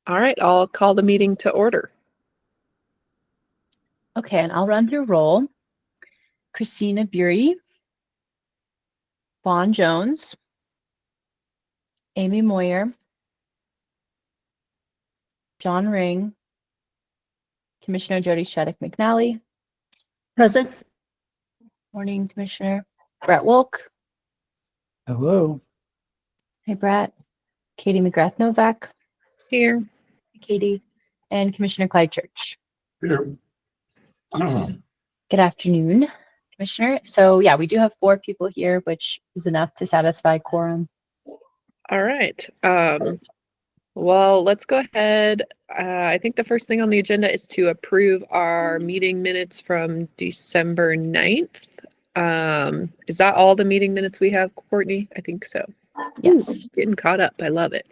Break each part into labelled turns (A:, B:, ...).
A: All right, I'll call the meeting to order.
B: Okay, and I'll run through roll. Christina Bury, Vaughn Jones, Amy Moyer, John Ring, Commissioner Jody Shaddock McNally.
C: Present.
B: Morning, Commissioner. Brett Wolk.
D: Hello.
B: Hey, Brett. Katie McGrath Novak.
A: Here.
B: Katie. And Commissioner Clyde Church.
D: Here.
B: Good afternoon, Commissioner. So yeah, we do have 4 people here, which is enough to satisfy quorum.
A: All right. Well, let's go ahead. I think the first thing on the agenda is to approve our meeting minutes from December 9th. Is that all the meeting minutes we have, Courtney? I think so.
B: Yes.
A: Ooh, getting caught up. I love it.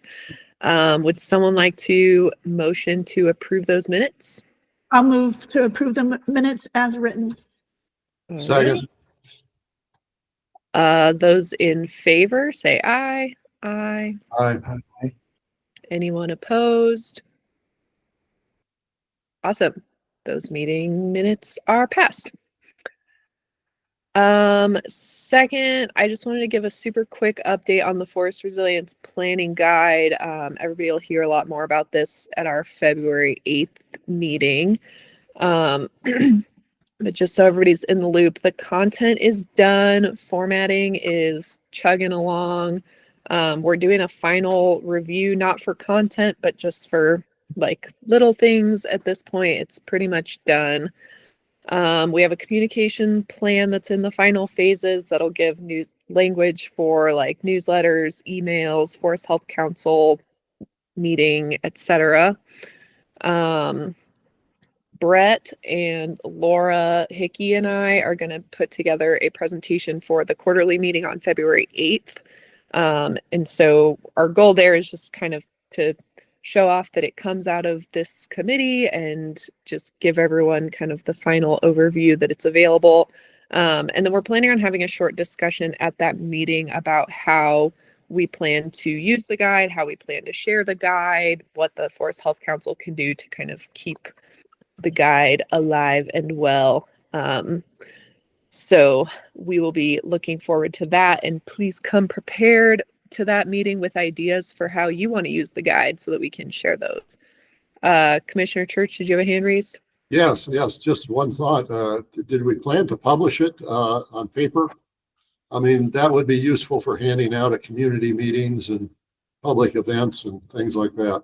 A: Would someone like to motion to approve those minutes?
C: I'll move to approve the minutes as written.
D: Second.
A: Those in favor, say aye. Aye.
D: Aye.
A: Anyone opposed? Awesome. Those meeting minutes are passed. Second, I just wanted to give a super quick update on the Forest Resilience Planning Guide. Everybody will hear a lot more about this at our February 8th meeting. But just so everybody's in the loop, the content is done. Formatting is chugging along. We're doing a final review, not for content, but just for like little things at this point. It's pretty much done. We have a communication plan that's in the final phases that'll give news language for like newsletters, emails, Forest Health Council meeting, etc. Brett and Laura Hickey and I are going to put together a presentation for the quarterly meeting on February 8th. And so our goal there is just kind of to show off that it comes out of this committee and just give everyone kind of the final overview that it's available. And then we're planning on having a short discussion at that meeting about how we plan to use the guide, how we plan to share the guide, what the Forest Health Council can do to kind of keep the guide alive and well. So we will be looking forward to that, and please come prepared to that meeting with ideas for how you want to use the guide so that we can share those. Commissioner Church, did you have a hand raised?
D: Yes, just one thought. Did we plan to publish it on paper? I mean, that would be useful for handing out at community meetings and public events and things like that.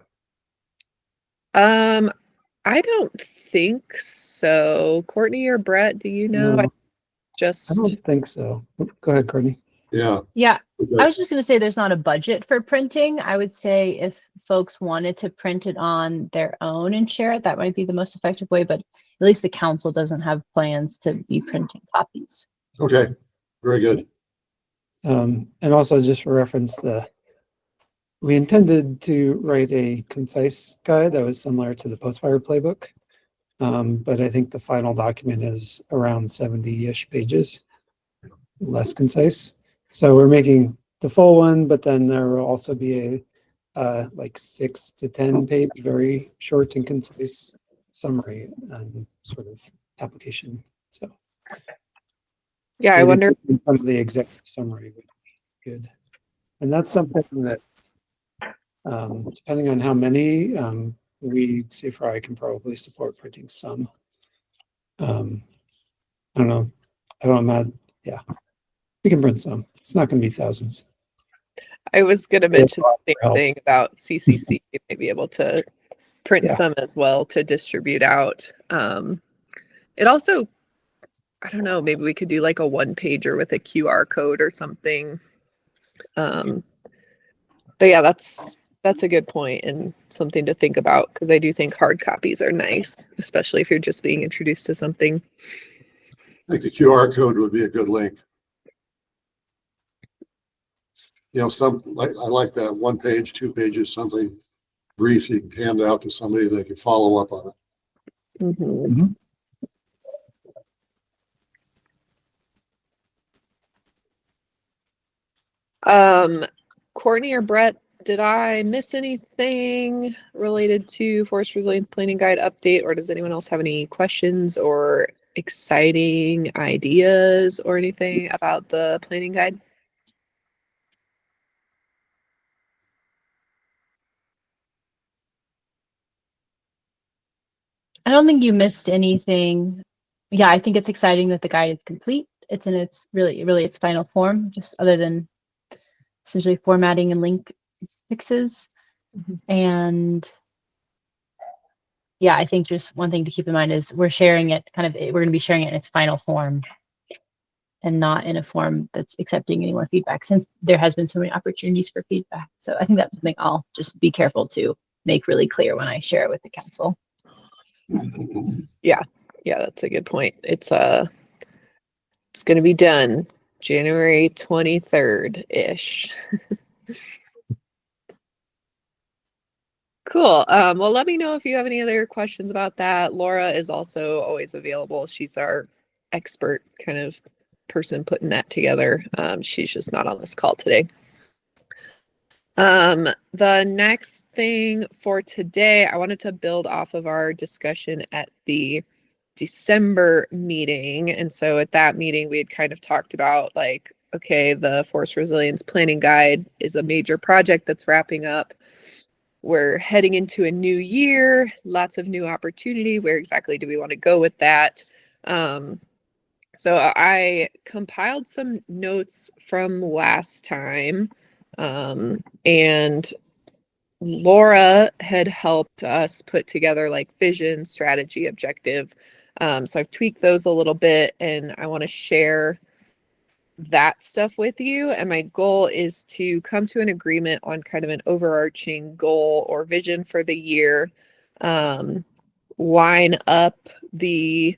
A: I don't think so. Courtney or Brett, do you know?
E: No, I
A: Just
E: don't think so. Go ahead, Courtney.
D: Yeah.
B: Yeah,
D: Okay.
B: I was just going to say there's not a budget for printing. I would say if folks wanted to print it on their own and share it, that might be the most effective way, but at least the council doesn't have plans to be printing copies.
D: Okay, very good.
E: And also just for reference, we intended to write a concise guide that was similar to the post-fire playbook. But I think the final document is around 70-ish pages, less concise. So we're making the full one, but then there will also be a like 6 to 10 page, very short and concise summary and sort of application. So
A: yeah, I
E: maybe
A: wonder.
E: some of the executive summary would be good. And that's something that, depending on how many, we, CFRI, can probably support printing some. I don't know. Yeah, we can print some. It's not going to be thousands.
A: I was going to mention the
E: help.
A: same thing about CCC. You may be able to print
E: Yeah.
A: some as well to distribute out. It also, I don't know, maybe we could do like a one pager with a QR code or something. But yeah, that's a good point and something to think about, because I do think hard copies are nice, especially if you're just being introduced to something.
D: I think the QR code would be a good link. You know, I like that 1 page, 2 pages, something brief you can hand out to somebody that can follow up on it.
A: Mm-hmm. Courtney or Brett, Did I miss anything related to Forest Resilience Planning Guide update, or does anyone else have any questions or exciting ideas or anything about the planning guide?
B: I don't think you missed anything. Yeah, I think it's exciting that the guide is complete. It's in its really its final form, just other than essentially formatting and link fixes.
A: Mhm.
B: And yeah, I think just one thing to keep in mind is we're sharing it we're going to be sharing it in its final form and not in a form that's accepting any more feedback, since there has been so many opportunities for feedback. So I think that's something I'll just be careful to make really clear when I share it with the council.
A: Yeah, that's a good point. It's going to be done January 23rd ish. Cool. Well, let me know if you have any other questions about that. Laura is also always available. She's our expert kind of person putting that together. She's just not on this call today. The next thing for today, I wanted to build off of our discussion at the December meeting. And so at that meeting, we had kind of talked about like, okay, the Forest Resilience Planning Guide is a major project that's wrapping up. We're heading into a new year, lots of new opportunity. Where exactly do we want to go with that? So I compiled some notes from last time, and Laura had helped us put together like vision, strategy, objective. So I've tweaked those a little bit, and I want to share that stuff with you. And my goal is to come to an agreement on kind of an overarching goal or vision for the year. Line up the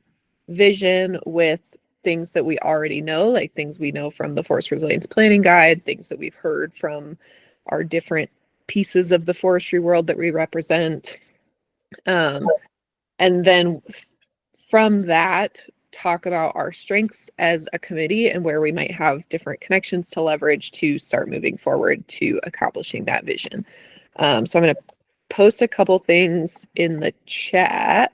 A: vision with things that we already know, like things we know from the Forest Resilience Planning Guide, things that we've heard from our different pieces of the forestry world that we represent. And then from that, talk about our strengths as a committee and where we might have different connections to leverage to start moving forward to accomplishing that vision. So I'm going to post a couple things in the chat.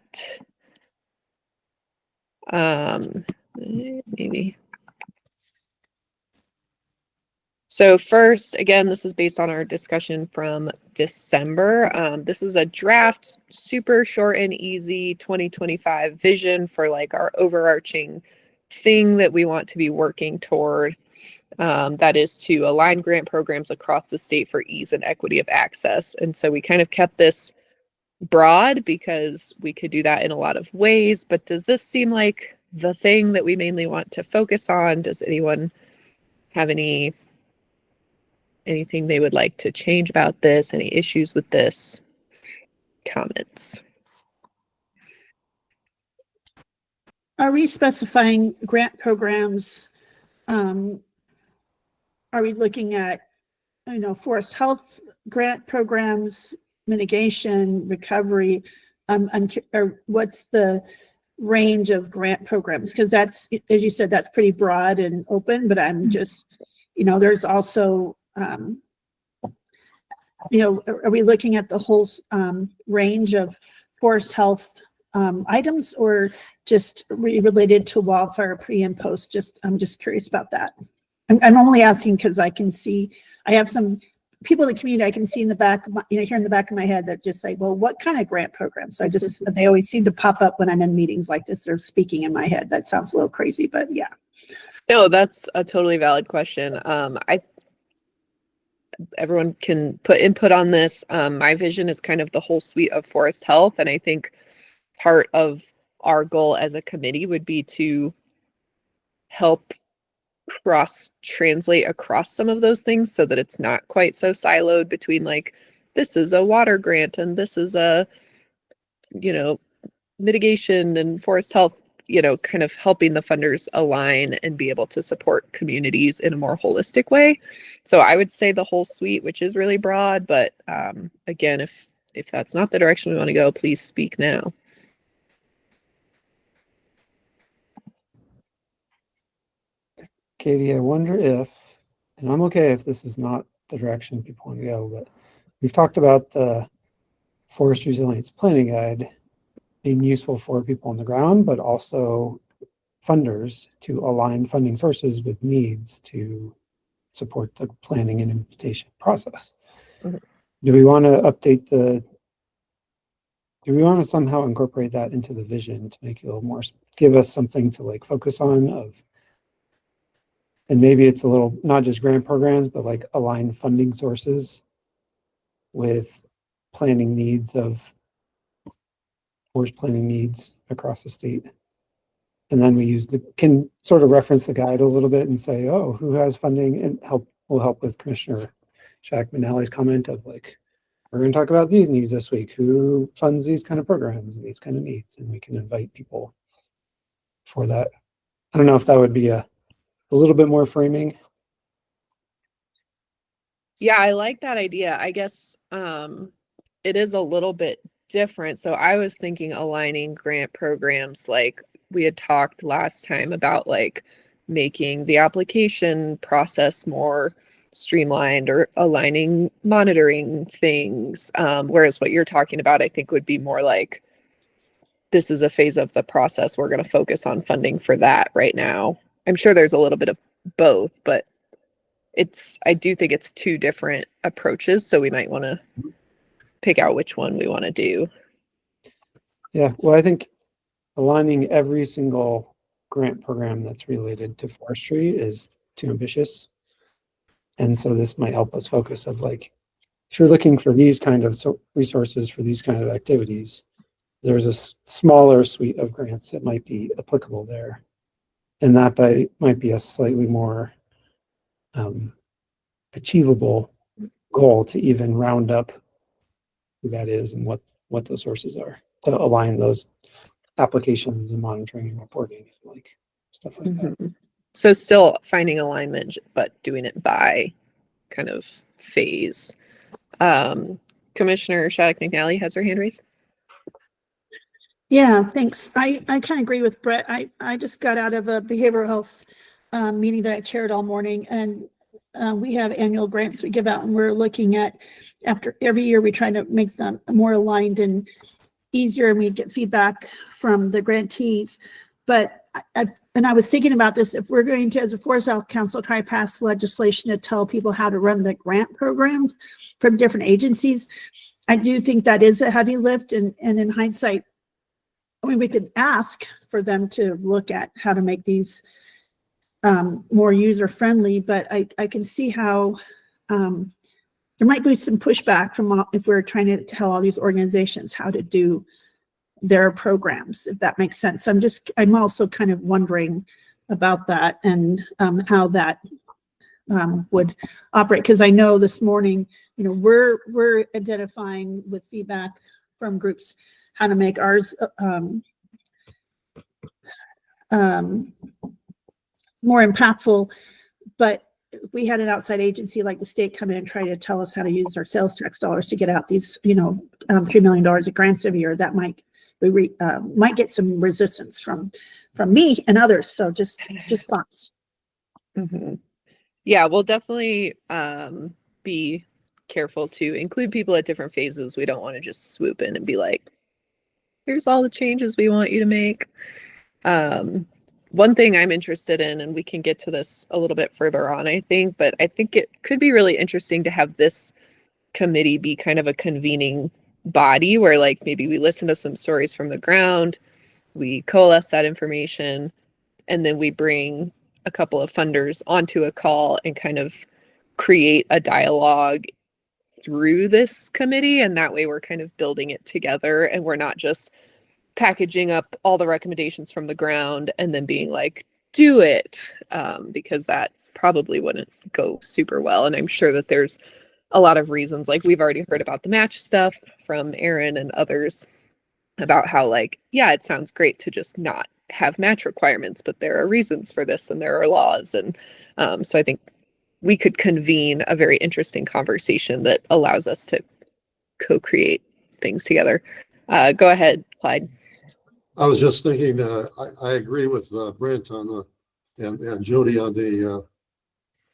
A: Maybe. So first, again, this is based on our discussion from December. This is a draft, super short and easy 2025 vision for like our overarching thing that we want to be working toward. That is to align grant programs across the state for ease and equity of access. And so we kind of kept this broad because we could do that in a lot of ways. But does this seem like the thing that we mainly want to focus on? Does anyone have anything they would like to change about this? Any issues with this? Comments?
C: Are we specifying grant programs? Are we looking at, forest health grant programs, mitigation, recovery? Or what's the range of grant programs? Because that's, as you said, that's pretty broad and open, but I'm just, there's also, are we looking at the whole range of forest health items, or just related to wildfire pre and post? I'm just curious about that. I'm only asking because I can see, I have some people in the community I can see in the back, here in the back of my head that just say, well, what kind of grant program? So they always seem to pop up when I'm in meetings like this. They're speaking in my head. That sounds a little crazy, but yeah.
A: No, that's a totally valid question. Everyone can put input on this. My vision is kind of the whole suite of forest health. And I think part of our goal as a committee would be to help translate across some of those things so that it's not quite so siloed between like, this is a water grant and this is a, mitigation and forest health, kind of helping the funders align and be able to support communities in a more holistic way. So I would say the whole suite, which is really broad, but again, if that's not the direction we want to go, please speak now.
E: Katie, I wonder if, and I'm okay if this is not the direction people want to go. But we've talked about the Forest Resilience Planning Guide being useful for people on the ground, but also funders to align funding sources with needs to support the planning and implementation process.
A: Mhm.
E: Do we want to update do we want to somehow incorporate that into the vision to make it a little more, give us something to like focus on and maybe it's a little, not just grant programs, but like align funding sources with planning needs of forest planning needs across the state. And then we can sort of reference the guide a little bit and say, oh, who has funding, and will help with Commissioner Shaq McNally's comment of like, we're going to talk about these needs this week. Who funds these kind of programs and these kind of needs? And we can invite people for that. I don't know if that would be a little bit more framing.
A: Yeah, I like that idea. I guess it is a little bit different. So I was thinking aligning grant programs like we had talked last time about like making the application process more streamlined or aligning monitoring things. Whereas what you're talking about, I think would be more like this is a phase of the process. We're going to focus on funding for that right now. I'm sure there's a little bit of both, but I do think it's two different approaches. So we might want to pick out which one we want to do.
E: Yeah, well, I think aligning every single grant program that's related to forestry is too ambitious. And so this might help us focus of like, if you're looking for these kind of resources for these kind of activities, there's a smaller suite of grants that might be applicable there. And that might be a slightly more achievable goal to even round up who that is and what those sources are, to align those applications and monitoring and reporting, like stuff like that.
A: Mhm. So still finding alignment, but doing it by kind of phase. Commissioner Shattuck McNally has her hand raised.
C: Yeah, thanks. I kind of agree with Brett. I just got out of a behavioral health meeting that I chaired all morning, and we have annual grants we give out, and we're looking at, after every year, we try to make them more aligned and easier, and we get feedback from the grantees. But I was thinking about this, if we're going to, as a Forest Health Council, try to pass legislation to tell people how to run the grant programs from different agencies, I do think that is a heavy lift. And in hindsight, I mean, we could ask for them to look at how to make these more user-friendly, but I can see how there might be some pushback from if we're trying to tell all these organizations how to do their programs, if that makes sense. So I'm also kind of wondering about that and how that would operate. Because I know this morning, we're identifying with feedback from groups how to make ours more impactful. But we had an outside agency like the state come in and try to tell us how to use our sales tax dollars to get out these, $3 million of grants every year. That might get some resistance from me and others. So just thoughts.
A: Mm-hmm. Yeah, we'll definitely be careful to include people at different phases. We don't want to just swoop in and be like, here's all the changes we want you to make. One thing I'm interested in, and we can get to this a little bit further on, I think, but I think it could be really interesting to have this committee be kind of a convening body where like maybe we listen to some stories from the ground, we coalesce that information, and then we bring a couple of funders onto a call and kind of create a dialogue through this committee. And that way we're kind of building it together and we're not just packaging up all the recommendations from the ground and then being like, do it, because that probably wouldn't go super well. And I'm sure that there's a lot of reasons, like we've already heard about the match stuff from Aaron and others about how like, yeah, it sounds great to just not have match requirements, but there are reasons for this and there are laws. And so I think we could convene a very interesting conversation that allows us to co-create things together. Go ahead, Clyde.
D: I was just thinking, I agree with Brent on and Jody on the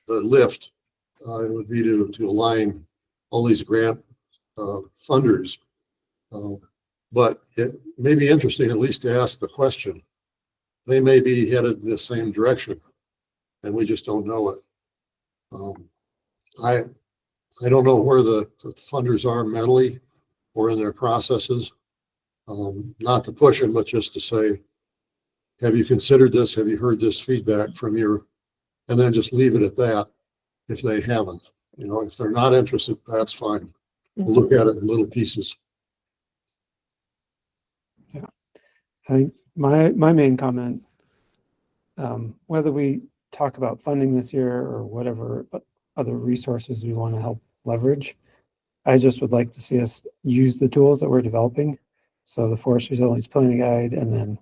D: lift. it would be to align all these grant funders. But it may be interesting at least to ask the question. They may be headed in the same direction, and we just don't know it. I don't know where the funders are mentally or in their processes. Not to push them, but just to say, have you considered this? Have you heard this feedback from your, and then just leave it at that if they haven't. You know, if they're not interested, that's fine. We'll look at it in little pieces.
E: Yeah, I think my main comment, whether we talk about funding this year or whatever other resources we want to help leverage, I just would like to see us use the tools that we're developing. So the Forest Resilience Planning Guide, and then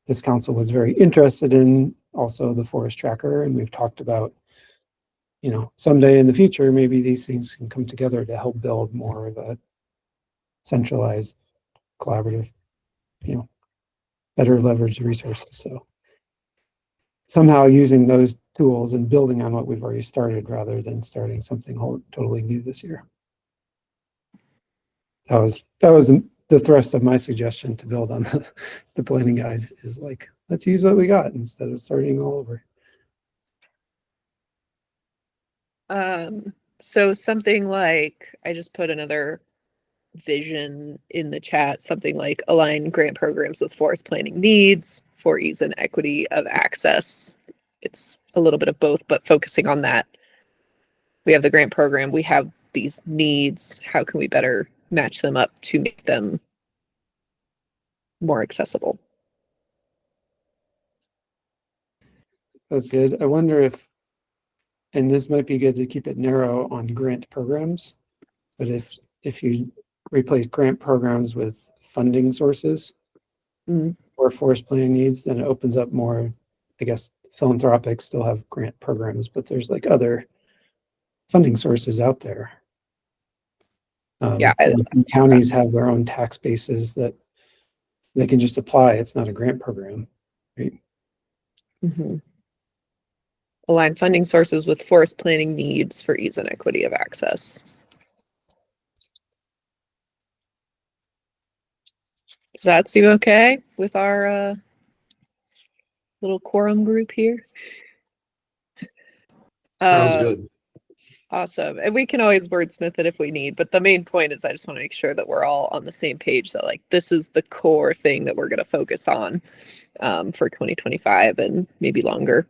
E: this council was very interested in also the Forest Tracker, and we've talked about, you know, someday in the future, maybe these things can come together to help build more of a centralized, collaborative, you know, better leverage resources. So somehow using those tools and building on what we've already started rather than starting something totally new this year. That was the thrust of my suggestion to build on the planning guide, is like, let's use what we got instead of starting all over.
A: So something like, I just put another vision in the chat, something like align grant programs with forest planning needs for ease and equity of access. It's a little bit of both, but focusing on that. We have the grant program, we have these needs. How can we better match them up to make them more accessible?
E: That's good. I wonder if, and this might be good to keep it narrow on grant programs, but if you replace grant programs with funding sources or forest planning needs, then it opens up more, I guess, philanthropic still have grant programs, but there's like other funding sources out there.
A: Yeah,
E: counties have their own tax bases that they can just apply. It's not a grant program, right?
A: Align funding sources with forest planning needs for ease and equity of access. Does that seem okay with our little quorum group here?
D: Sounds good.
A: Awesome. And we can always wordsmith it if we need, but the main point is I just want to make sure that we're all on the same page. So like, this is the core thing that we're going to focus on for 2025 and maybe longer.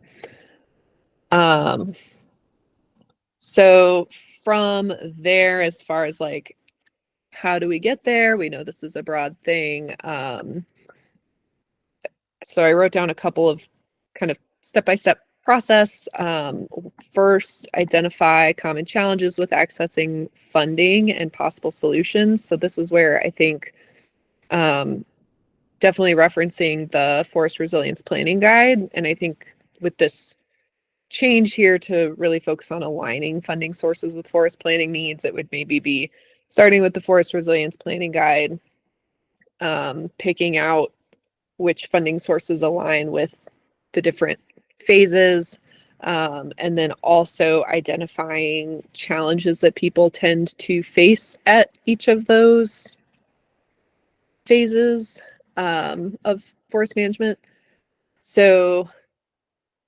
A: So from there, as far as like, how do we get there? We know this is a broad thing. So I wrote down a couple of kind of step-by-step process. First, identify common challenges with accessing funding and possible solutions. So this is where I think definitely referencing the Forest Resilience Planning Guide. And I think with this change here to really focus on aligning funding sources with forest planning needs, it would maybe be starting with the Forest Resilience Planning Guide, picking out which funding sources align with the different phases, and then also identifying challenges that people tend to face at each of those phases of forest management. So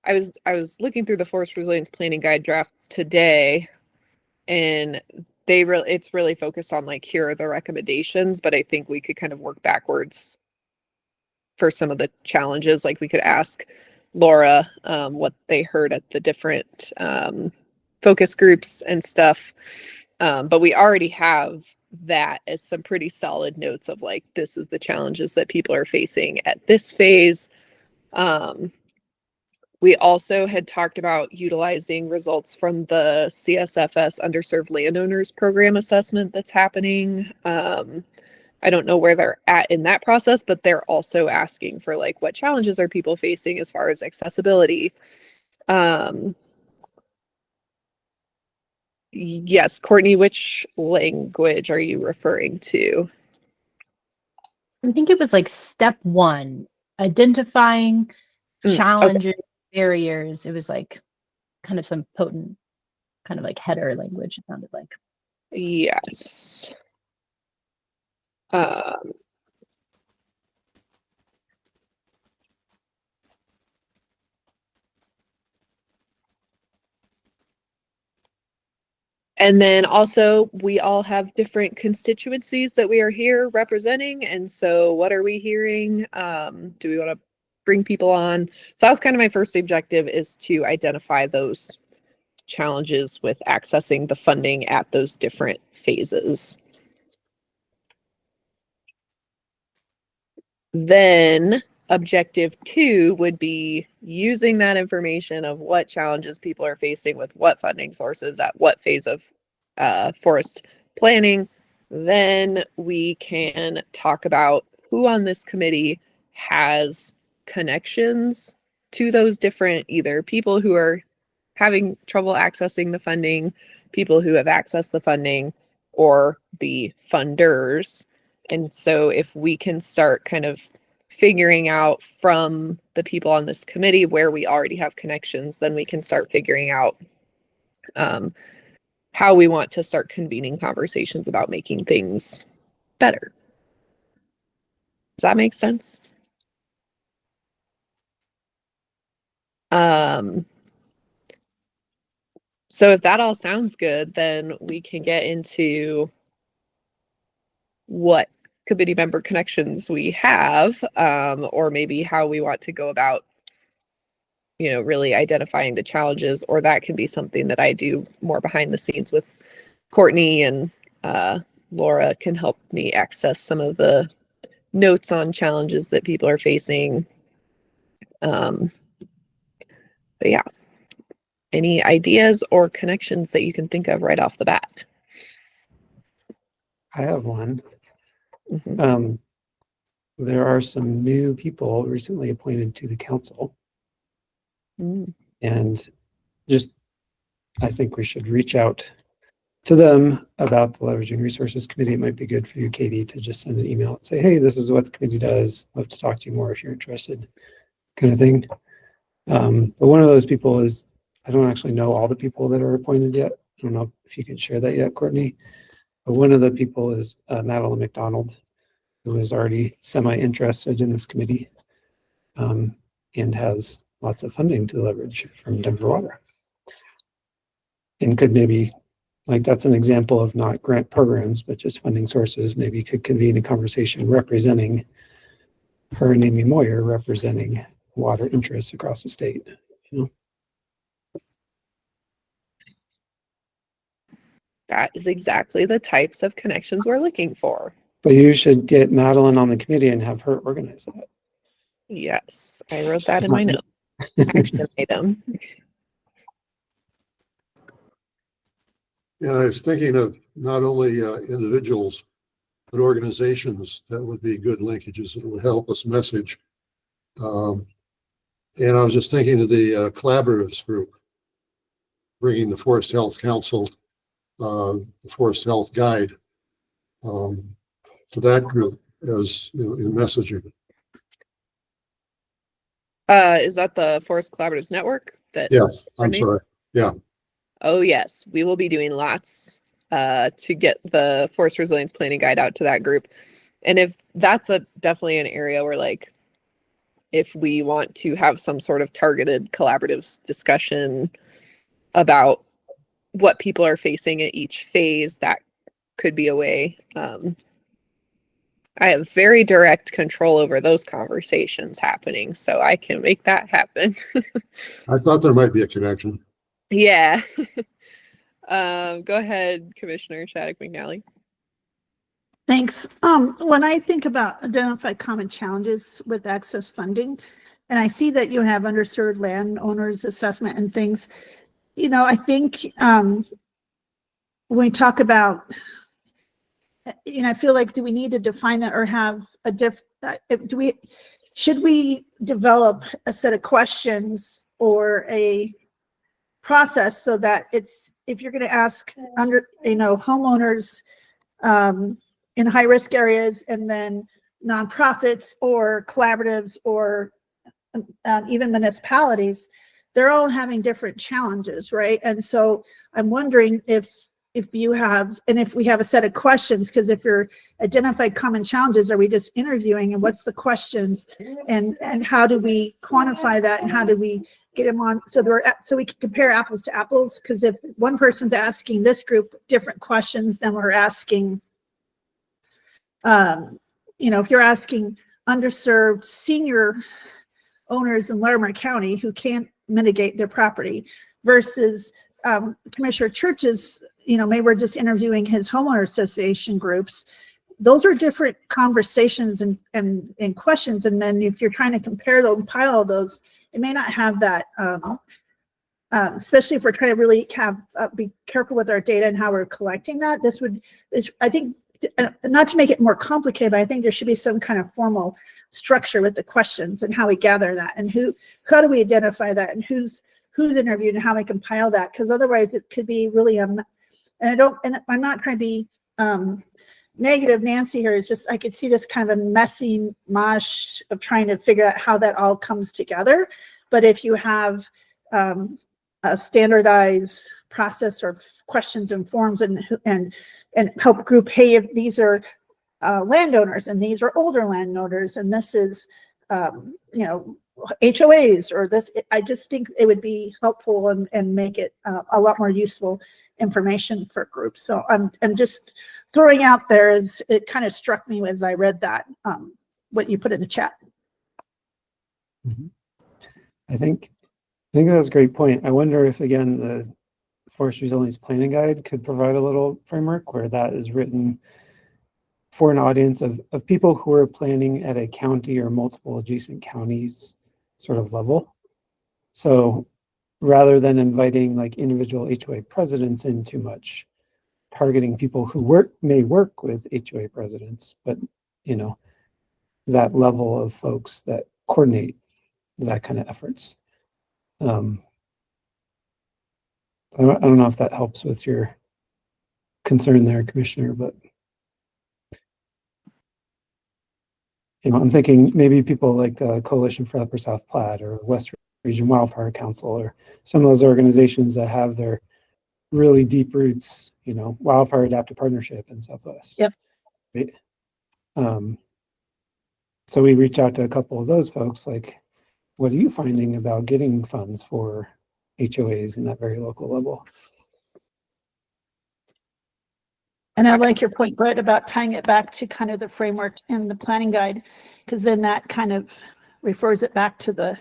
A: I was looking through the Forest Resilience Planning Guide draft today, and it's really focused on like, here are the recommendations, but I think we could kind of work backwards for some of the challenges. Like we could ask Laura what they heard at the different focus groups and stuff. But we already have that as some pretty solid notes of like, this is the challenges that people are facing at this phase. We also had talked about utilizing results from the CSFS Underserved Landowners Program assessment that's happening. I don't know where they're at in that process, but they're also asking for like, what challenges are people facing as far as accessibility? Yes, Courtney, which language are you referring to?
B: I think it was like step 1, identifying challenges, barriers. It was like kind of some potent kind of like header language, it sounded like.
A: Yes. And then also, we all have different constituencies that we are here representing. And so, what are we hearing? Do we want to bring people on? So, that was kind of my first objective, is to identify those challenges with accessing the funding at those different phases. Then, objective 2 would be using that information of what challenges people are facing with what funding sources at what phase of forest planning. Then we can talk about who on this committee has connections to those different, either people who are having trouble accessing the funding, people who have accessed the funding, or the funders. And so if we can start kind of figuring out from the people on this committee where we already have connections, then we can start figuring out how we want to start convening conversations about making things better. Does that make sense? So if that all sounds good, then we can get into what committee member connections we have, or maybe how we want to go about, really identifying the challenges, or that can be something that I do more behind the scenes with Courtney, and Laura can help me access some of the notes on challenges that people are facing. But yeah, any ideas or connections that you can think of right off the bat?
E: I have one.
A: Mhm.
E: There are some new people recently appointed to the council,
A: Mm.
E: and just, I think we should reach out to them about the Leveraging Resources Committee. It might be good for you, Katie, to just send an email and say, hey, this is what the committee does. Love to talk to you more if you're interested, kind of thing. But one of those people is, I don't actually know all the people that are appointed yet. I don't know if you can share that yet, Courtney. But one of the people is Madeline McDonald, who is already semi-interested in this committee, and has lots of funding to leverage from Denver Water. And could maybe, like, that's an example of not grant programs, but just funding sources, maybe could convene a conversation representing her and Amy Moyer, representing water interests across the state.
A: That is exactly the types of connections we're looking for.
E: But you should get Madeline on the committee and have her organize that.
A: Yes, I wrote that in my note. Action item.
D: Yeah, I was thinking of not only individuals, but organizations that would be good linkages that would help us message. And I was just thinking of the collaboratives group, bringing the Forest Health Council, the Forest Health Guide, to that group as in messaging.
A: Is that the Forest Collaboratives Network?
D: Yes, I'm
A: Courtney?
D: sorry. Yeah.
A: Oh yes, we will be doing lots to get the Forest Resilience Planning Guide out to that group. And if that's definitely an area where, like, if we want to have some sort of targeted collaborative discussion about what people are facing at each phase, that could be a way. I have very direct control over those conversations happening, so I can make that happen.
D: I thought there might be a connection.
A: Yeah. Go ahead, Commissioner Shattuck McNally.
C: Thanks. When I think about identify common challenges with access funding, and I see that you have underserved landowners assessment and things, I think when we talk about, I feel like, do we need to define that or have a should we develop a set of questions or a process so that if you're going to ask homeowners in high risk areas, and then nonprofits or collaboratives or even municipalities, they're all having different challenges, right? And so I'm wondering if you have, and if we have a set of questions, because if you're identified common challenges, are we just interviewing, and what's the questions, and how do we quantify that, and how do we get them on so we can compare apples to apples? Because if one person's asking this group different questions than we're asking, if you're asking underserved senior owners in Larimer County who can't mitigate their property versus Commissioner Church's, maybe we're just interviewing his homeowner association groups. Those are different conversations and questions. And then if you're trying to compare those, pile those, it may not have that, especially if we're trying to really be careful with our data and how we're collecting that. I think, not to make it more complicated, but I think there should be some kind of formal structure with the questions and how we gather that, and how do we identify that, and who's interviewed, and how we compile that. Because otherwise it could be really, and I'm not trying to be negative Nancy here, is just I could see this kind of a messy mosh of trying to figure out how that all comes together. But if you have a standardized process or questions and forms and help group, hey, if these are landowners and these are older landowners and this is HOAs or this, I just think it would be helpful and make it a lot more useful information for groups. So I'm just throwing out there, as it kind of struck me as I read that, what you put in the chat.
E: I think that was a great point. I wonder if, again, the Forest Resilience Planning Guide could provide a little framework where that is written for an audience of people who are planning at a county or multiple adjacent counties sort of level. So rather than inviting like individual HOA presidents in too much, targeting people who may work with HOA presidents, but that level of folks that coordinate that kind of efforts. I don't know if that helps with your concern there, Commissioner, but I'm thinking maybe people like the Coalition for Upper South Platte or West Region Wildfire Council, or some of those organizations that have their really deep roots, Wildfire Adaptive Partnership in Southwest.
C: Yep.
E: Right? So we reached out to a couple of those folks, like, what are you finding about getting funds for HOAs in that very local level?
C: And I like your point, Brett, about tying it back to kind of the framework in the planning guide, because then that kind of refers it back to the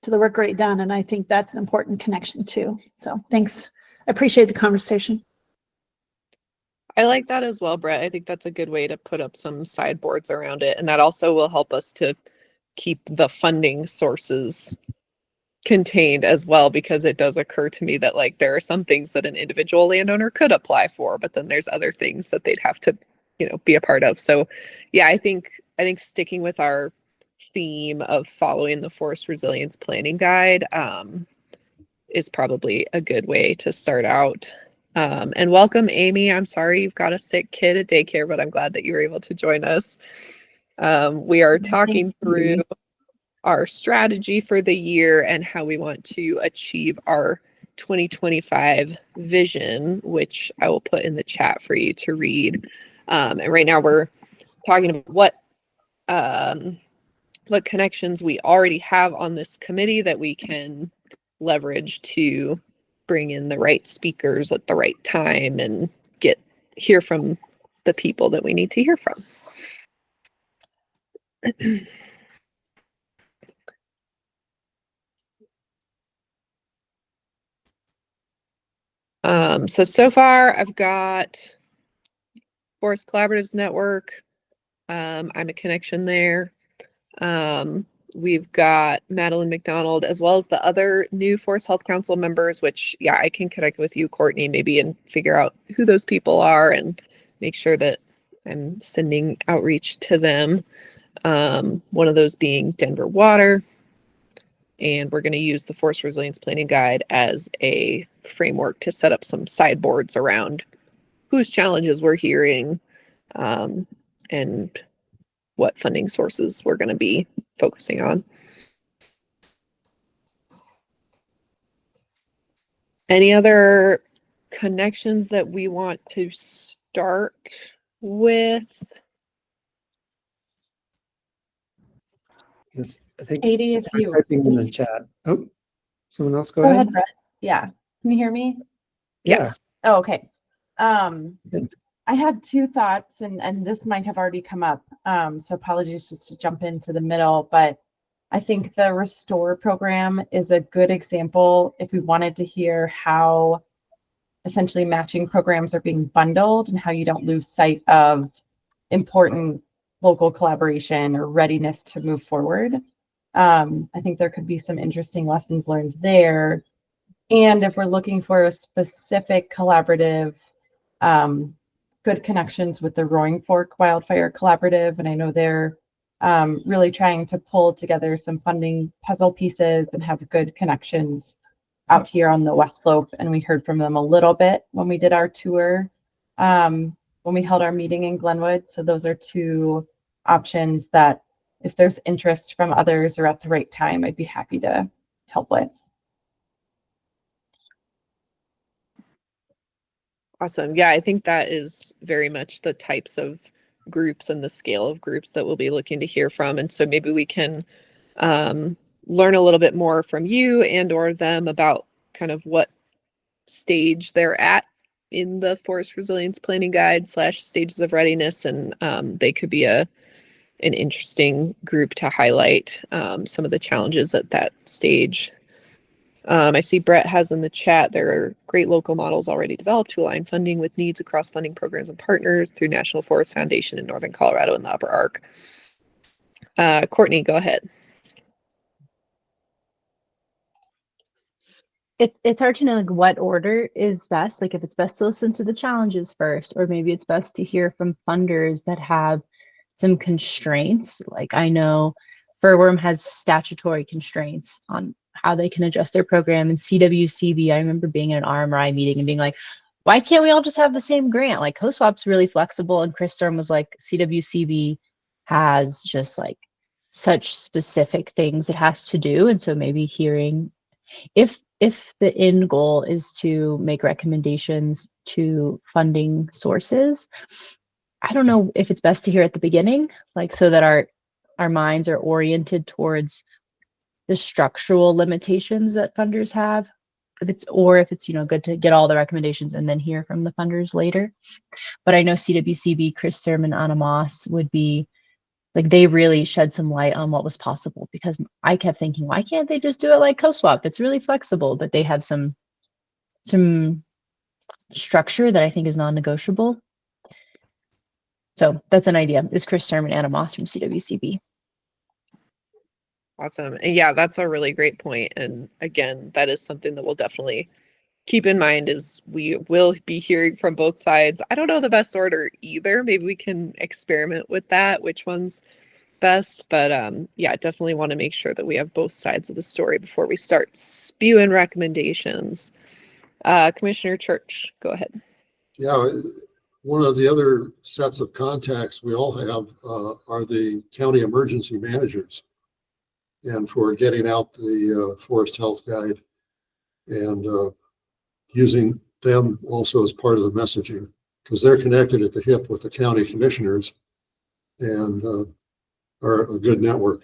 C: work already done. And I think that's an important connection too. So thanks. I appreciate the conversation.
A: I like that as well, Brett. I think that's a good way to put up some sideboards around it. And that also will help us to keep the funding sources contained as well, because it does occur to me that like there are some things that an individual landowner could apply for, but then there's other things that they'd have to, be a part of. So yeah, I think sticking with our theme of following the Forest Resilience Planning Guide is probably a good way to start out. And welcome, Amy. I'm sorry you've got a sick kid at daycare, but I'm glad that you were able to join us. We are talking through our strategy for the year and how we want to achieve our 2025 vision, which I will put in the chat for you to read. And right now we're talking about what connections we already have on this committee that we can leverage to bring in the right speakers at the right time and hear from the people that we need to hear from. So far I've got Forest Collaboratives Network. I'm a connection there. We've got Madeline McDonald, as well as the other new Forest Health Council members, which, yeah, I can connect with you, Courtney, maybe, and figure out who those people are and make sure that I'm sending outreach to them. One of those being Denver Water. And we're going to use the Forest Resilience Planning Guide as a framework to set up some sideboards around whose challenges we're hearing and what funding sources we're going to be focusing on. Any other connections that we want to start with?
E: Yes, I think
F: Katie, if
E: I was
F: you
E: typing in the chat. Oh, someone else go
F: go
E: ahead.
F: ahead, Brett. Yeah. Can you hear me?
E: Yeah.
A: Yes.
F: Oh, okay. Um,
E: Good.
F: I had two thoughts and this might have already come up. So apologies just to jump into the middle, but I think the Restore program is a good example if we wanted to hear how essentially matching programs are being bundled and how you don't lose sight of important local collaboration or readiness to move forward. I think there could be some interesting lessons learned there. And if we're looking for a specific collaborative, good connections with the Roaring Fork Wildfire Collaborative, and I know they're really trying to pull together some funding puzzle pieces and have good connections out here on the West Slope. And we heard from them a little bit when we did our tour, when we held our meeting in Glenwood. So those are two options that if there's interest from others or at the right time, I'd be happy to help with.
A: Awesome. Yeah, I think that is very much the types of groups and the scale of groups that we'll be looking to hear from. And so maybe we can learn a little bit more from you and or them about kind of what stage they're at in the Forest Resilience Planning Guide / stages of readiness. And they could be an interesting group to highlight some of the challenges at that stage. I see Brett has in the chat, there are great local models already developed to align funding with needs across funding programs and partners through National Forest Foundation in Northern Colorado and the Upper Ark. Courtney, go ahead.
B: It's hard to know like what order is best. Like if it's best to listen to the challenges first, or maybe it's best to hear from funders that have some constraints. Like I know Furworm has statutory constraints on how they can adjust their program, and CWCB, I remember being in an RMRI meeting and being like, why can't we all just have the same grant? Like CoSwap's really flexible, and Chris Sturm was like, CWCB has just like such specific things it has to do. And so maybe hearing if the end goal is to make recommendations to funding sources, I don't know if it's best to hear at the beginning, like so that our minds are oriented towards the structural limitations that funders have. If it's good to get all the recommendations and then hear from the funders later. But I know CWCB, Chris Sturm and Anna Moss would be like, they really shed some light on what was possible, because I kept thinking, why can't they just do it like CoSwap? It's really flexible, but they have some structure that I think is non-negotiable. So that's an idea. Is Chris Sturm and Anna Moss from CWCB.
A: Awesome. And yeah, that's a really great point. And again, that is something that we'll definitely keep in mind is we will be hearing from both sides. I don't know the best order either. Maybe we can experiment with that, which one's best. But yeah, definitely want to make sure that we have both sides of the story before we start spewing recommendations. Commissioner Church, go ahead.
D: Yeah, one of the other sets of contacts we all have are the county emergency managers, and for getting out the Forest Health Guide and using them also as part of the messaging, because they're connected at the hip with the county commissioners and are a good network.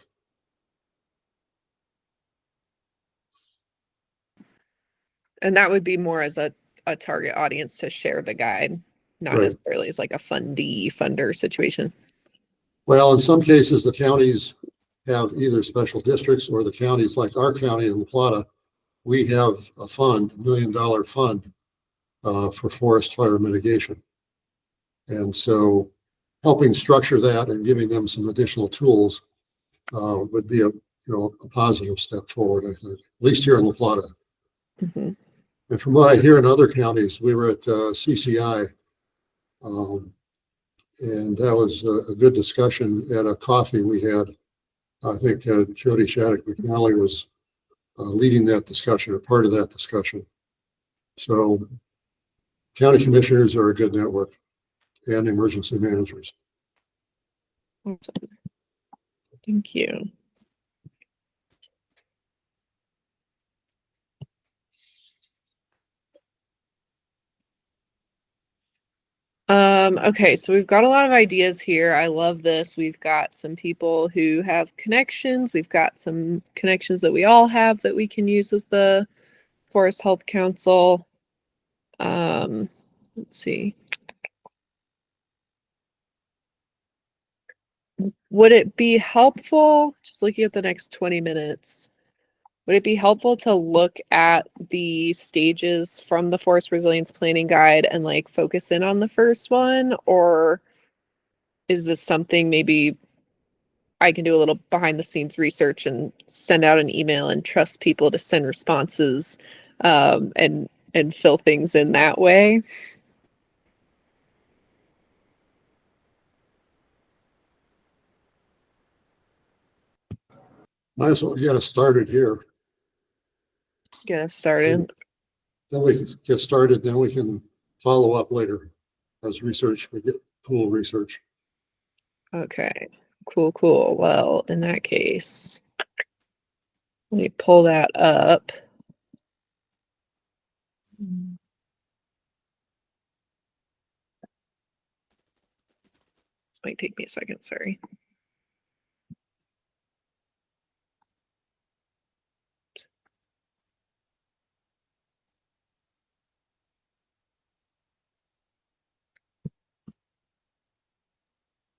A: And that would be more as a target audience to share the guide, not
D: Right.
A: necessarily as like a funder situation.
D: Well, in some cases, the counties have either special districts or the counties, like our county in La Plata, we have a fund, $1 million fund for forest fire mitigation. And so helping structure that and giving them some additional tools would be a positive step forward, I think, at least here in La Plata.
A: Mm-hmm.
D: And from what I hear in other counties, we were at CCI, and that was a good discussion at a coffee we had. I think Jody Shattuck McNally was leading that discussion, or part of that discussion. So county commissioners are a good network, and emergency managers.
A: Awesome. Thank you. Okay, so we've got a lot of ideas here. I love this. We've got some people who have connections. We've got some connections that we all have that we can use as the Forest Health Council. Let's see. Would it be helpful, just looking at the next 20 minutes, would it be helpful to look at the stages from the Forest Resilience Planning Guide and like focus in on the first one? Or is this something maybe I can do a little behind the scenes research and send out an email and trust people to send responses and fill things in that way?
D: Might as well get us started here.
A: Get us started.
D: Then we can get started, then we can follow up later as research, we get pool research.
A: Okay, cool. Well, in that case, let me pull that up. This might take me a second, sorry.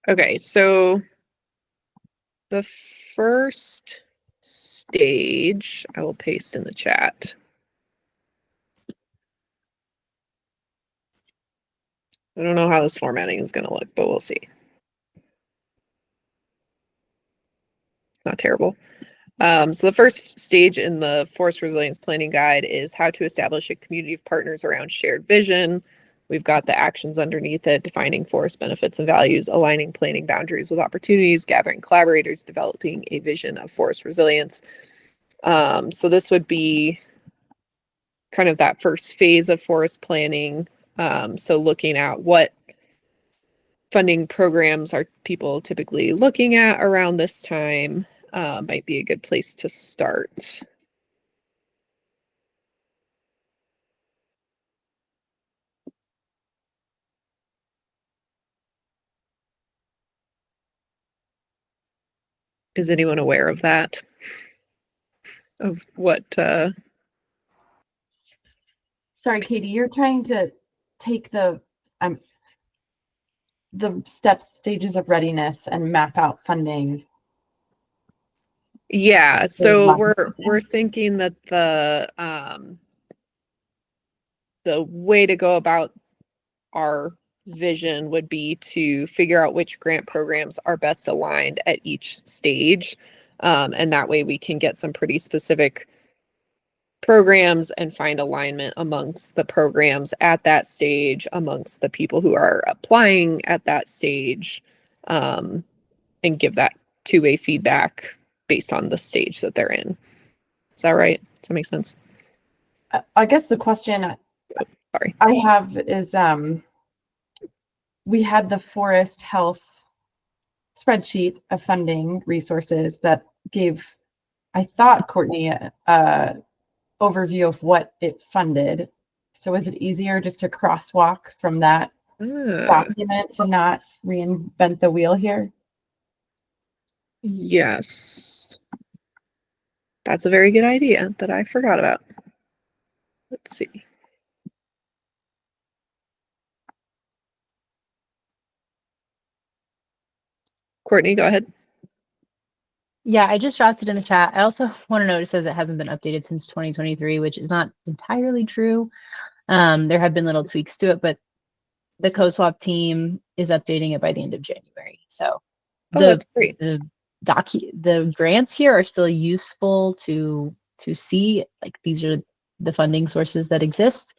A: Okay, so the first stage, I will paste in the chat. I don't know how this formatting is going to look, but we'll see. It's not terrible. So the first stage in the Forest Resilience Planning Guide is how to establish a community of partners around shared vision. We've got the actions underneath it, defining forest benefits and values, aligning planning boundaries with opportunities, gathering collaborators, developing a vision of forest resilience. So this would be kind of that first phase of forest planning. So looking at what funding programs are people typically looking at around this time might be a good place to start. Is anyone aware of that? Of what?
F: Sorry, Katie, you're trying to take the stages of readiness and map out funding.
A: Yeah, so
F: Lots of
A: we're thinking that the way to go about our vision would be to figure out which grant programs are best aligned at each stage. And that way we can get some pretty specific programs and find alignment amongst the programs at that stage, amongst the people who are applying at that stage, and give that two-way feedback based on the stage that they're in. Is that right? Does that make sense?
F: I guess the question
A: Sorry.
F: I have is, we had the forest health spreadsheet of funding resources that gave, I thought, Courtney, a overview of what it funded. So is it easier just to crosswalk from that document to not reinvent the wheel here?
A: Yes. That's a very good idea that I forgot about. Let's see. Courtney, go ahead.
B: Yeah, I just dropped it in the chat. I also want to note it says it hasn't been updated since 2023, which is not entirely true. There have been little tweaks to it, but the CoSwap team is updating it by the end of January. So
A: That's great.
B: the grants here are still useful to see, like these are the funding sources that exist.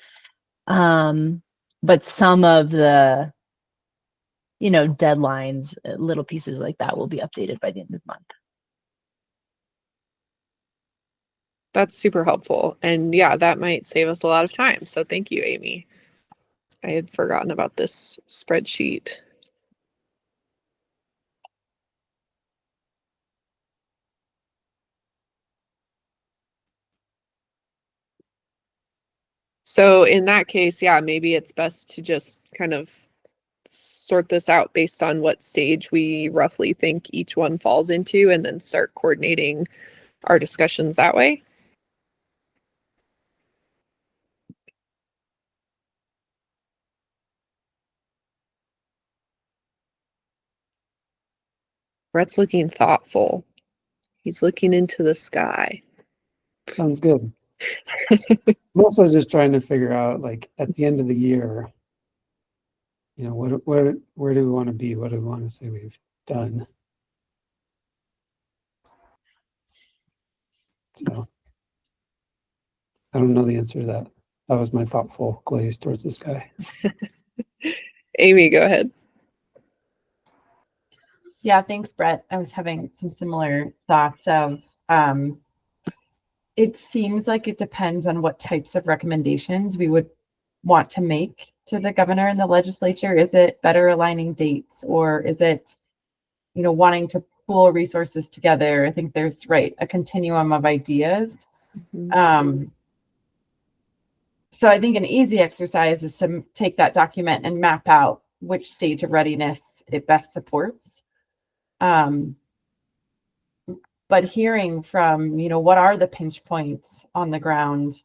B: But some of the deadlines, little pieces like that will be updated by the end of the month.
A: That's super helpful. And yeah, that might save us a lot of time. So thank you, Amy. I had forgotten about this spreadsheet. So in that case, yeah, maybe it's best to just kind of sort this out based on what stage we roughly think each one falls into and then start coordinating our discussions that way. Brett's looking thoughtful. He's looking into the sky.
E: Sounds good. I'm also just trying to figure out, like, at the end of the year, you know, where do we want to be? What do we want to say we've done? So I don't know the answer to that. That was my thoughtful glaze towards the sky.
A: Amy, go ahead.
F: Yeah, thanks, Brett. I was having some similar thoughts of, it seems like it depends on what types of recommendations we would want to make to the governor and the legislature. Is it better aligning dates, or is it, you know, wanting to pool resources together? I think there's, right, a continuum of ideas. So I think an easy exercise is to take that document and map out which stage of readiness it best supports. But hearing from, you know, what are the pinch points on the ground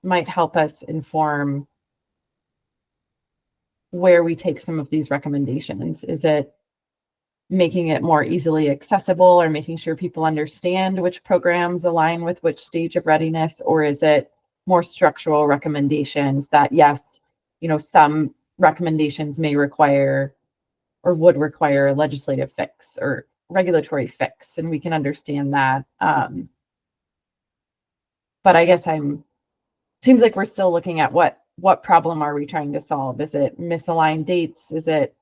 F: might help us inform where we take some of these recommendations. Is it making it more easily accessible, or making sure people understand which programs align with which stage of readiness? Or is it more structural recommendations that, yes, you know, some recommendations may require or would require a legislative fix or regulatory fix, and we can understand that. But I guess seems like we're still looking at what problem are we trying to solve? Is it misaligned dates? Is it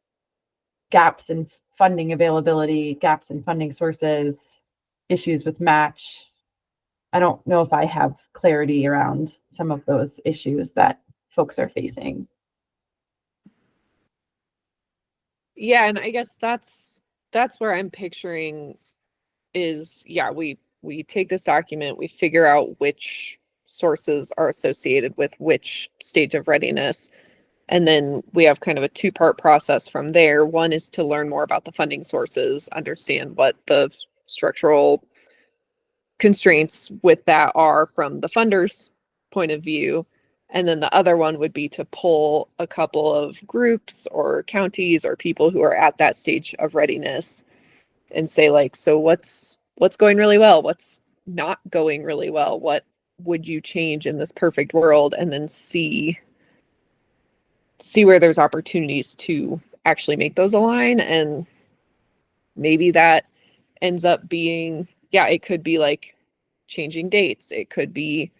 F: gaps in funding availability, gaps in funding sources, issues with match? I don't know if I have clarity around some of those issues that folks are facing.
A: Yeah, and I guess that's where I'm picturing is, yeah, we take this document, we figure out which sources are associated with which stage of readiness, and then we have kind of a two-part process from there. One is to learn more about the funding sources, understand what the structural constraints with that are from the funders' point of view. And then the other one would be to pull a couple of groups or counties or people who are at that stage of readiness and say, like, so what's going really well? What's not going really well? What would you change in this perfect world? And then see where there's opportunities to actually make those align. And maybe that ends up being, yeah, it could be like changing dates. It could be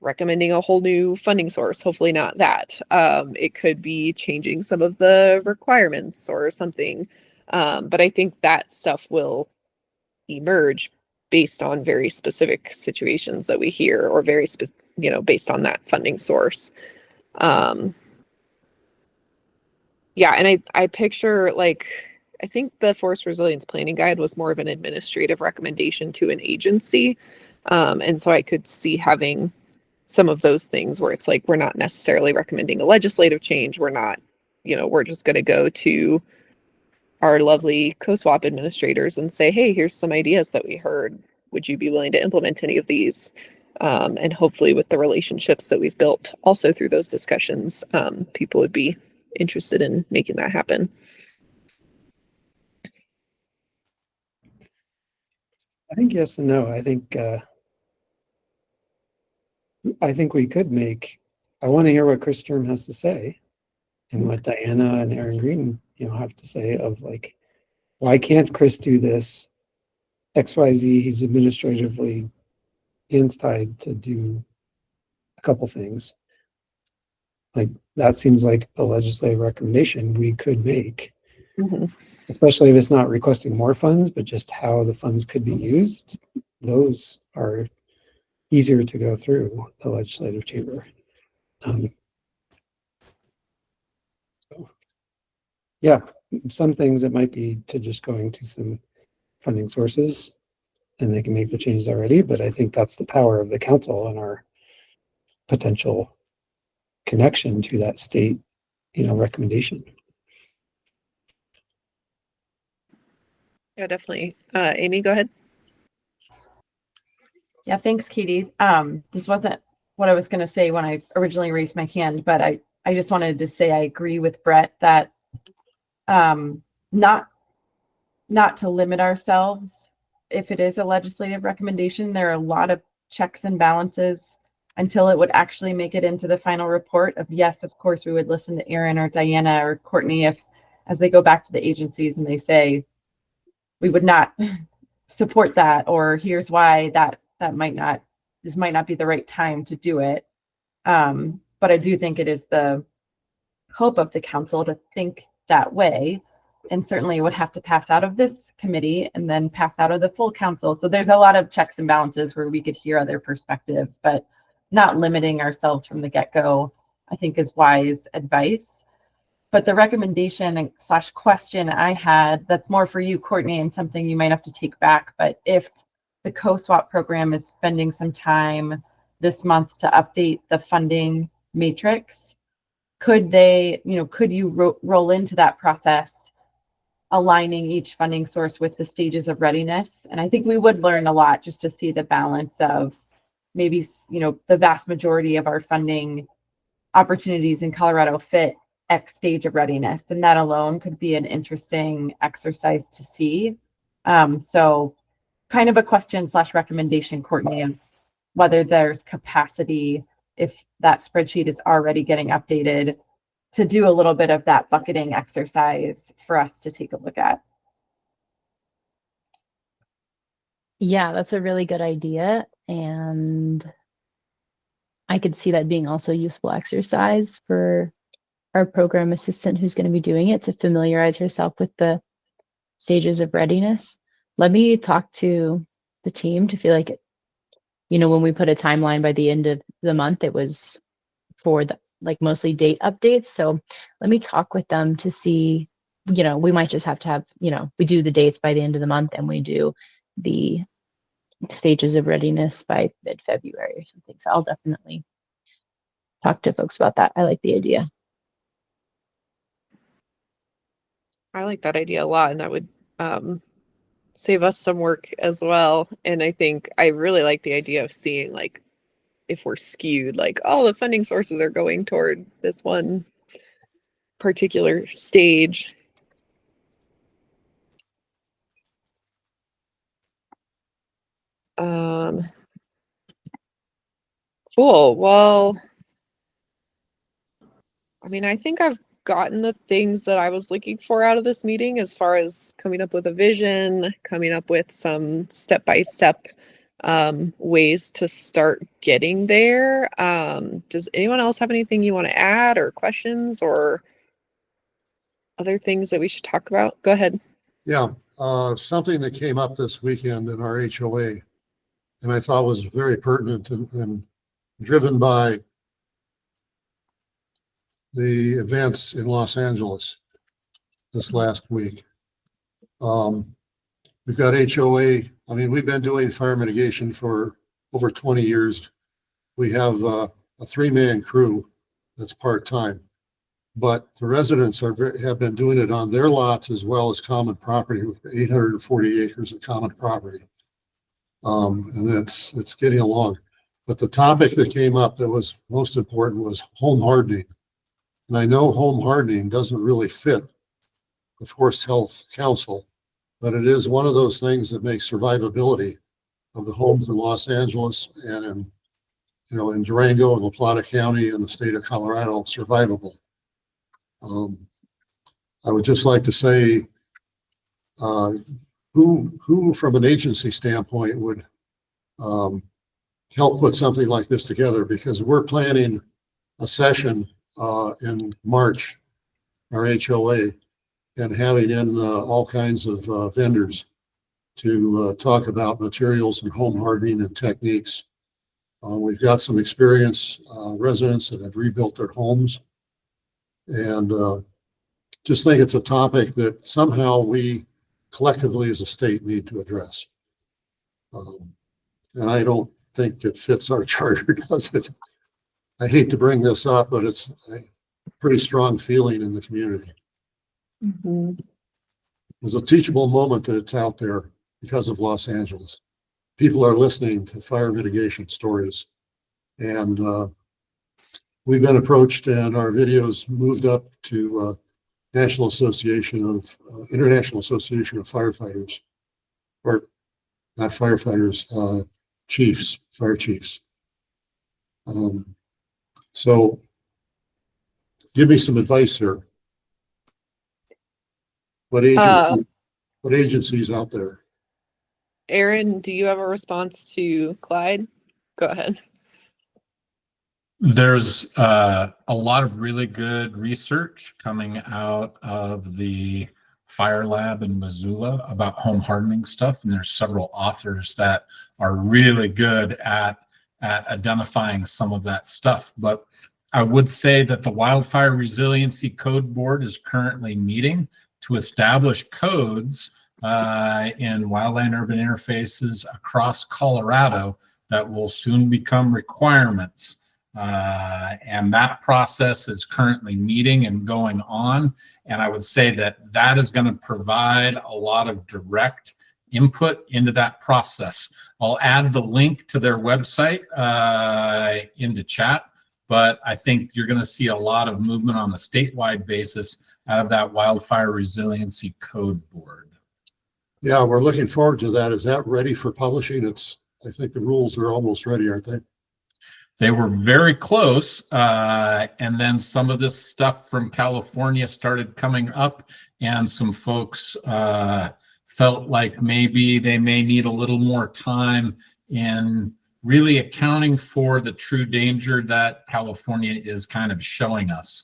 A: recommending a whole new funding source. Hopefully not that. It could be changing some of the requirements or something. But I think that stuff will emerge based on very specific situations that we hear, or very based on that funding source. Yeah, and I picture, like, I think the Forest Resilience Planning Guide was more of an administrative recommendation to an agency. And so I could see having some of those things where it's like, we're not necessarily recommending a legislative change. We're not, we're just going to go to our lovely COSWAP administrators and say, hey, here's some ideas that we heard. Would you be willing to implement any of these? And hopefully with the relationships that we've built also through those discussions, people would be interested in making that happen.
E: I think yes and no. I think we could make, I want to hear what Chris Sturm has to say and what Diana and Aaron Green, have to say of, like, why can't Chris do this? XYZ, he's administratively tied to do a couple things. Like, that seems like a legislative recommendation we could make, especially if it's not requesting more funds, but just how the funds could be used. Those are easier to go through the legislative chamber. So, yeah, some things it might be to just going to some funding sources and they can make the changes already, but I think that's the power of the council and our potential connection to that state, recommendation.
A: Yeah, definitely. Amy, go ahead.
F: Yeah, thanks, Katie. This wasn't what I was going to say when I originally raised my hand, but I just wanted to say I agree with Brett that not to limit ourselves. If it is a legislative recommendation, there are a lot of checks and balances until it would actually make it into the final report of, yes, of course, we would listen to Aaron or Diana or Courtney if, as they go back to the agencies and they say, we would not support that, or here's why that might not, this might not be the right time to do it. But I do think it is the hope of the council to think that way, and certainly would have to pass out of this committee and then pass out of the full council. So there's a lot of checks and balances where we could hear other perspectives, but not limiting ourselves from the get-go, I think, is wise advice. But the recommendation / question I had, that's more for you, Courtney, and something you might have to take back. But if the co-swap program is spending some time this month to update the funding matrix, could they, could you roll into that process, aligning each funding source with the stages of readiness? And I think we would learn a lot just to see the balance of maybe, the vast majority of our funding opportunities in Colorado fit X stage of readiness. And that alone could be an interesting exercise to see. So kind of a question / recommendation, Courtney, of whether there's capacity, if that spreadsheet is already getting updated, to do a little bit of that bucketing exercise for us to take a look at.
B: Yeah, that's a really good idea. And I could see that being also a useful exercise for our program assistant who's going to be doing it, to familiarize herself with the stages of readiness. Let me talk to the team to feel like it, when we put a timeline by the end of the month, it was for the mostly date updates. So let me talk with them to see, we might just have to have, we do the dates by the end of the month and we do the stages of readiness by mid-February or something. So I'll definitely talk to folks about that. I like the idea.
A: I like that idea a lot, and that would save us some work as well. And I think I really like the idea of seeing if we're skewed, all the funding sources are going toward this one particular stage. Cool. Well, I mean, I think I've gotten the things that I was looking for out of this meeting, as far as coming up with a vision, coming up with some step-by-step ways to start getting there. Does anyone else have anything you want to add, or questions, or other things that we should talk about? Go ahead.
D: Yeah, something that came up this weekend in our HOA, and I thought was very pertinent and driven by the events in Los Angeles this last week. We've got HOA. I mean, we've been doing fire mitigation for over 20 years. We have a 3-man crew that's part-time, but the residents have been doing it on their lots as well as common property, with 840 acres of common property. And it's getting along. But the topic that came up that was most important was home hardening. And I know home hardening doesn't really fit the Forest Health Council, but it is one of those things that makes survivability of the homes in Los Angeles and in Durango and La Plata County and the state of Colorado survivable. I would just like to say, who from an agency standpoint would help put something like this together, because we're planning a session in March, our HOA, and having in all kinds of vendors to talk about materials and home hardening and techniques. We've got some experienced residents that have rebuilt their homes, and just think it's a topic that somehow we collectively as a state need to address. And I don't think it fits our charter, does it? I hate to bring this up, but it's a pretty strong feeling in the community.
A: Mm-hmm.
D: was a teachable moment that it's out there because of Los Angeles. People are listening to fire mitigation stories. And we've been approached and our videos moved up to International Association of Firefighters, or not firefighters, chiefs, fire chiefs. So give me some advice here. What agencies out there?
A: Aaron, do you have a response to Clyde? Go ahead.
G: There's a lot of really good research coming out of the Fire Lab in Missoula about home hardening stuff, and there's several authors that are really good at identifying some of that stuff. But I would say that the Wildfire Resiliency Code Board is currently meeting to establish codes in wildland urban interfaces across Colorado that will soon become requirements. And that process is currently meeting and going on. And I would say that that is going to provide a lot of direct input into that process. I'll add the link to their website into chat, but I think you're going to see a lot of movement on a statewide basis out of that Wildfire Resiliency Code Board.
D: Yeah, we're looking forward to that. Is that ready for publishing? I think the rules are almost ready, aren't they?
G: They were very close, and then some of this stuff from California started coming up, and some folks felt like maybe they may need a little more time in really accounting for the true danger that California is kind of showing us.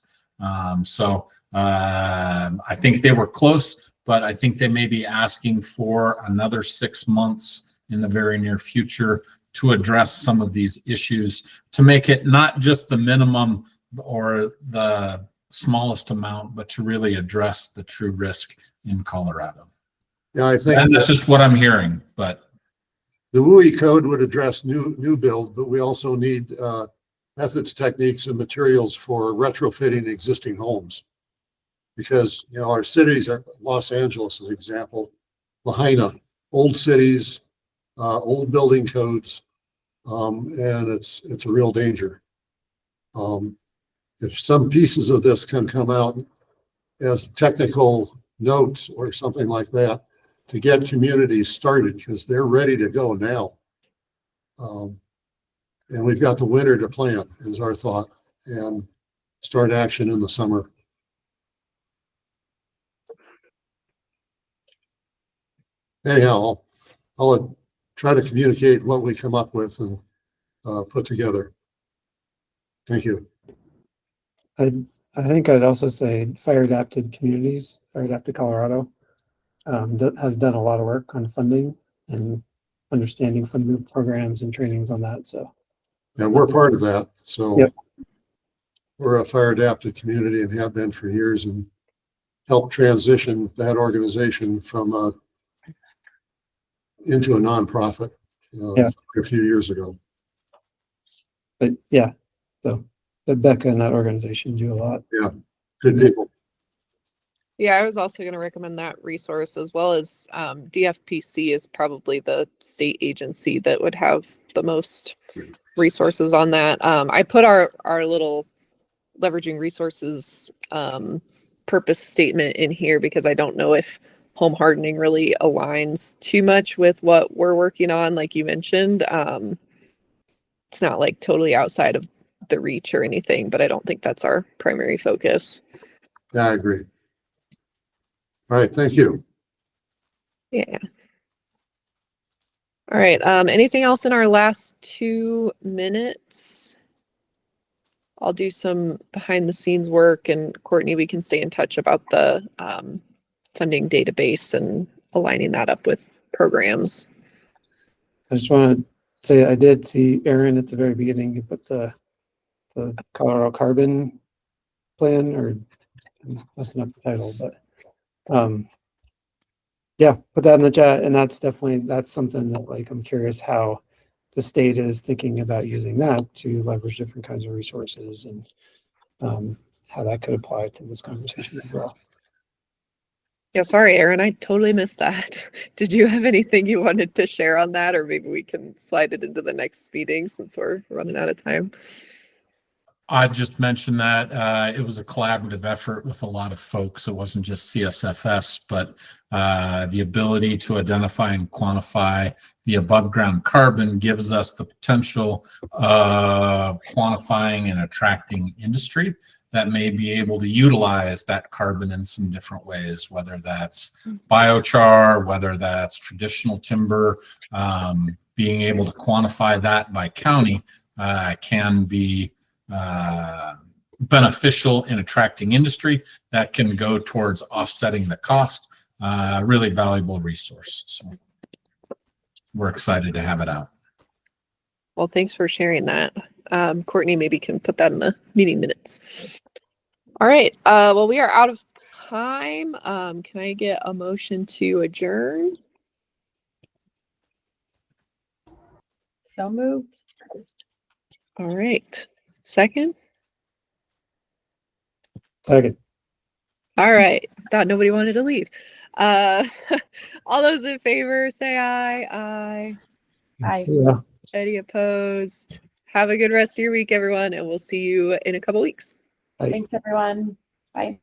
G: So I think they were close, but I think they may be asking for another 6 months in the very near future to address some of these issues, to make it not just the minimum or the smallest amount, but to really address the true risk in Colorado.
D: Yeah, I think
G: And that's just what I'm hearing, but
D: the WUI code would address new build, but we also need methods, techniques, and materials for retrofitting existing homes. Because, you know, our cities are, Los Angeles as an example, Lahaina, old cities, old building codes, and it's a real danger. If some pieces of this can come out as technical notes or something like that to get communities started, because they're ready to go now. And we've got the winter to plan is our thought, and start action in the summer. Anyhow, I'll try to communicate what we come up with and put together. Thank you.
E: I think I'd also say Fire Adapted Communities, Fire Adapted Colorado, has done a lot of work on funding and understanding funding programs and trainings on that. So,
D: And we're part of that. So
E: yep.
D: We're a fire adapted community and have been for years, and helped transition that organization from into a nonprofit a few years ago.
E: But yeah, so but Becca and that organization do a lot.
D: Yeah, good people.
A: Yeah, I was also going to recommend that resource, as well as DFPC is probably the state agency that would have the most resources on that. I put our little leveraging resources purpose statement in here because I don't know if home hardening really aligns too much with what we're working on. Like you mentioned, it's not like totally outside of the reach or anything, but I don't think that's our primary focus.
D: Yeah, I agree. All right, thank you.
A: Yeah. All right. Anything else in our last 2 minutes? I'll do some behind the scenes work, and Courtney, we can stay in touch about the funding database and aligning that up with programs.
E: I just want to say I did see Aaron at the very beginning. You put the Colorado Carbon Plan, or I'm messing up the title, but yeah, put that in the chat, and that's something that, like, I'm curious how the state is thinking about using that to leverage different kinds of resources, and how that could apply to this conversation as well.
A: Yeah, sorry, Aaron, I totally missed that. Did you have anything you wanted to share on that, or maybe we can slide it into the next meeting since we're running out of time?
G: I just mentioned that it was a collaborative effort with a lot of folks. It wasn't just CSFS, but the ability to identify and quantify the above ground carbon gives us the potential of quantifying and attracting industry that may be able to utilize that carbon in some different ways, whether that's biochar, whether that's traditional timber. Being able to quantify that by county can be beneficial in attracting industry that can go towards offsetting the cost. Really valuable resource. So we're excited to have it out.
A: Well, thanks for sharing that. Courtney maybe can put that in the meeting minutes. All right. Well, we are out of time. Can I get a motion to adjourn?
F: So moved.
A: All right. Second?
E: Second.
A: All right. Thought nobody wanted to leave. All those in favor say aye. Aye.
F: Aye.
E: Yeah.
A: Any opposed? Have a good rest of your week, everyone, and we'll see you in a couple weeks.
E: Aye.
F: Thanks, everyone. Bye.